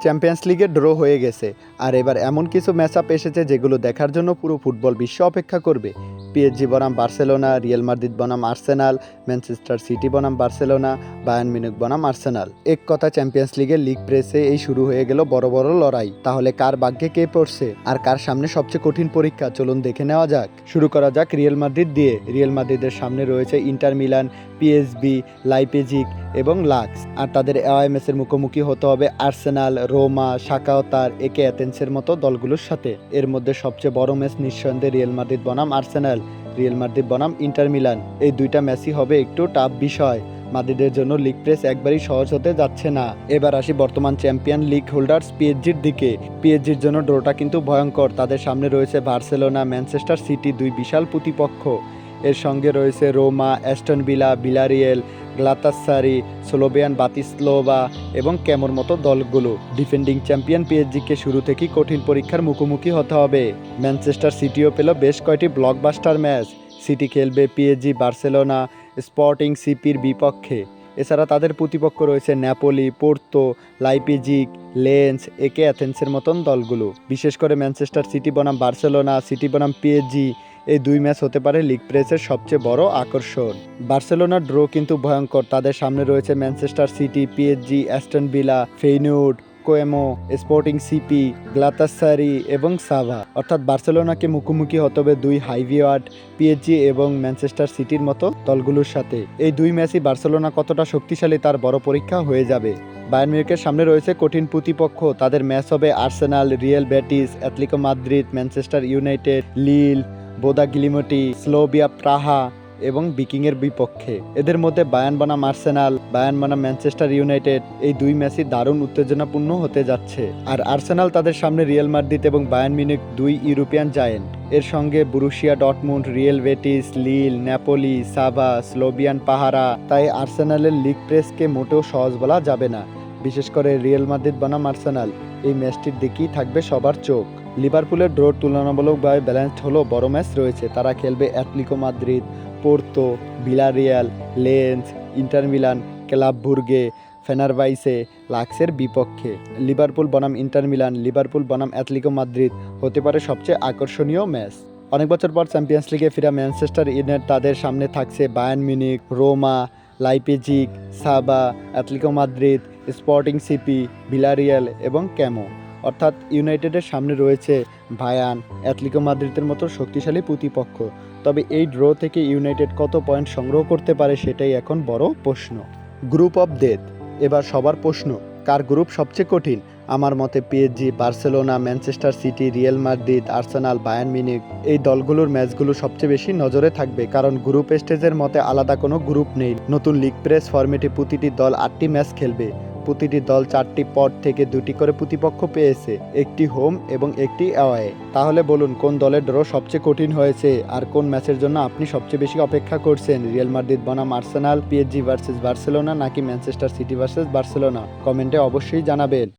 Champions লিগে draw হয়ে গেছে, আর এবার এমন কিছু ম্যাচ আপ এসেছে যেগুলো দেখার জন্য পুরো ফুটবল বিশ্ব অপেক্ষা করবে। পিএসজি বনাম বার্সেলোনা, রিয়াল মাদ্রিদ বনাম আর্সেনাল, ম্যানচেস্টার সিটি বনাম বার্সেলোনা, বায়ার্ন মিউনিখ বনাম আর্সেনাল। এক কথা, চ্যাম্পিয়ন্স লিগের লিগ প্রেসে এই শুরু হয়ে গেল বড় বড় লড়াই। তাহলে কার ভাগ্যে কে পড়ছে আর কার সামনে সবচেয়ে কঠিন পরীক্ষা, চলুন দেখে নেওয়া যাক। শুরু করা যাক রিয়াল মাদ্রিদ দিয়ে। রিয়াল মাদ্রিদের সামনে রয়েছে ইন্টার মিলান, পিএসবি, লাইপেজিগ এবং লাক্স। আর তাদের অ্যাওয়ে ম্যাচের মুখোমুখি হতে হবে আর্সেনাল, রোমা, শাখাওতার, একে অ্যাথেন্সের মতো দলগুলোর সাথে। এর মধ্যে সবচেয়ে বড় ম্যাচ নিঃসন্দেহে রিয়াল মাদ্রিদ বনাম আর্সেনাল, রিয়াল মাদ্রিদ বনাম ইন্টার মিলান। এই দুইটা ম্যাচই হবে একটু টাফ বিষয়। মাদ্রিদের জন্য লিগ প্রেস একবারই সহজ হতে যাচ্ছে না। এবার আসি বর্তমান চ্যাম্পিয়ন লিগ হোল্ডার্স পিএসজির দিকে। পিএসজির জন্য ড্রটা কিন্তু ভয়ঙ্কর। তাদের সামনে রয়েছে বার্সেলোনা, ম্যানচেস্টার সিটি, দুই বিশাল প্রতিপক্ষ। এর সঙ্গে রয়েছে রোমা, অ্যাস্টন ভিলা, ভিলারিয়েল, গ্লাতাসারি, স্লোভিয়ান বাতিস্লোভা এবং ক্যামোর মতো দলগুলো। ডিফেন্ডিং চ্যাম্পিয়ন পিএসজিকে শুরু থেকেই কঠিন পরীক্ষার মুখোমুখি হতে হবে। ম্যানচেস্টার সিটিও পেল বেশ কয়টি ব্লকবাস্টার ম্যাচ। সিটি খেলবে পিএসজি, বার্সেলোনা, স্পোর্টিং সিপির বিপক্ষে। এছাড়া তাদের প্রতিপক্ষ রয়েছে ন্যাপোলি, পোর্তো, লাইপেজিগ, লেন্স, একে অ্যাথেন্সের মতন দলগুলো। বিশেষ করে ম্যানচেস্টার সিটি বনাম বার্সেলোনা, সিটি বনাম পিএসজি, এই দুই ম্যাচ হতে পারে লিগ প্রেসের সবচেয়ে বড় আকর্ষণ। বার্সেলোনার ড্র কিন্তু ভয়ঙ্কর। তাদের সামনে রয়েছে Manchester City, PSG, Aston Villa, Feyenoord, কোয়েমো, স্পোর্টিং সিপি, গ্লাতাসারি এবং সাভা। অর্থাৎ বার্সেলোনাকে মুখোমুখি হতে হবে দুই হাইভিওয়ার্ড পিএসজি এবং ম্যানচেস্টার সিটির মতো দলগুলোর সাথে। এই দুই ম্যাচই বার্সেলোনা কতটা শক্তিশালী তার বড় পরীক্ষা হয়ে যাবে। বায়ার্ন মিউনিখের সামনে রয়েছে কঠিন প্রতিপক্ষ। তাদের ম্যাচ হবে Arsenal, Real Betis, Atletico Madrid, Manchester United, লিল, বোদা গ্লিমটি, স্লোভিয়া প্রাহা এবং বিকিংয়ের বিপক্ষে। এদের মধ্যে বায়ার্ন বনাম আর্সেনাল, বায়ার্ন বনাম ম্যানচেস্টার ইউনাইটেড, এই দুই ম্যাচই দারুণ উত্তেজনাপূর্ণ হতে যাচ্ছে। আর আর্সেনাল তাদের সামনে রিয়াল মাদ্রিদ এবং বায়ার্ন মিউনিখ, দুই ইউরোপিয়ান জায়েন্ট। এর সঙ্গে বুরুশিয়া ডর্টমুন্ড, রিয়াল বেটিস, লিল, ন্যাপোলি, সাভা, স্লোভিয়ান পাহারা। তাই আর্সেনালের লিগ প্রেসকে মোটেও সহজ বলা যাবে না। বিশেষ করে রিয়াল মাদ্রিদ বনাম আর্সেনাল, এই ম্যাচটির দিকেই থাকবে সবার চোখ। লিভারপুলের ড্র তুলনামূলকভাবে ব্যালেন্সড হলেও বড় ম্যাচ রয়েছে। তারা খেলবে Atletico Madrid, Porto, Villarreal, Lens, Inter Milan, Club Brugge, Fenerbahce, লাক্সের বিপক্ষে। লিভারপুল বনাম ইন্টার মিলান, লিভারপুল বনাম অ্যাটলেটিকো মাদ্রিদ হতে পারে সবচেয়ে আকর্ষণীয় ম্যাচ। অনেক বছর পর চ্যাম্পিয়ন্স লিগে ফেরা ম্যানচেস্টার ইউনাইটেড, তাদের সামনে থাকছে বায়ার্ন মিউনিখ, রোমা, লাইপেজিগ, সাবা, Atletico Madrid, Sporting CP, Villarreal এবং ক্যামো। অর্থাৎ ইউনাইটেডের সামনে রয়েছে বায়ার্ন, অ্যাটলেটিকো মাদ্রিদের মতো শক্তিশালী প্রতিপক্ষ। তবে এই ড্র থেকে ইউনাইটেড কত পয়েন্ট সংগ্রহ করতে পারে সেটাই এখন বড় প্রশ্ন। Group of death. এবার সবার প্রশ্ন, কার গ্রুপ সবচেয়ে কঠিন? আমার মতে PSG, Barcelona, Manchester city, Real Madrid, Arsenal, Bayern Munich, এই দলগুলোর ম্যাচগুলো সবচেয়ে বেশি নজরে থাকবে। কারণ গ্রুপ স্টেজের মতে আলাদা কোনো গ্রুপ নেই। নতুন লিগ প্রেস ফরম্যাটে প্রতিটি দল 8টি ম্যাচ খেলবে। প্রতিটি দল 4টি পট থেকে 2টি করে প্রতিপক্ষ পেয়েছে, একটি হোম এবং একটি অ্যাওয়ে। তাহলে বলুন, কোন দলের ড্র সবচেয়ে কঠিন হয়েছে আর কোন ম্যাচের জন্য আপনি সবচেয়ে বেশি অপেক্ষা করছেন? রিয়াল মাদ্রিদ বনাম আর্সেনাল, পিএসজি ভার্সেস বার্সেলোনা, নাকি ম্যানচেস্টার সিটি ভার্সেস বার্সেলোনা? কমেন্টে অবশ্যই জানাবেন।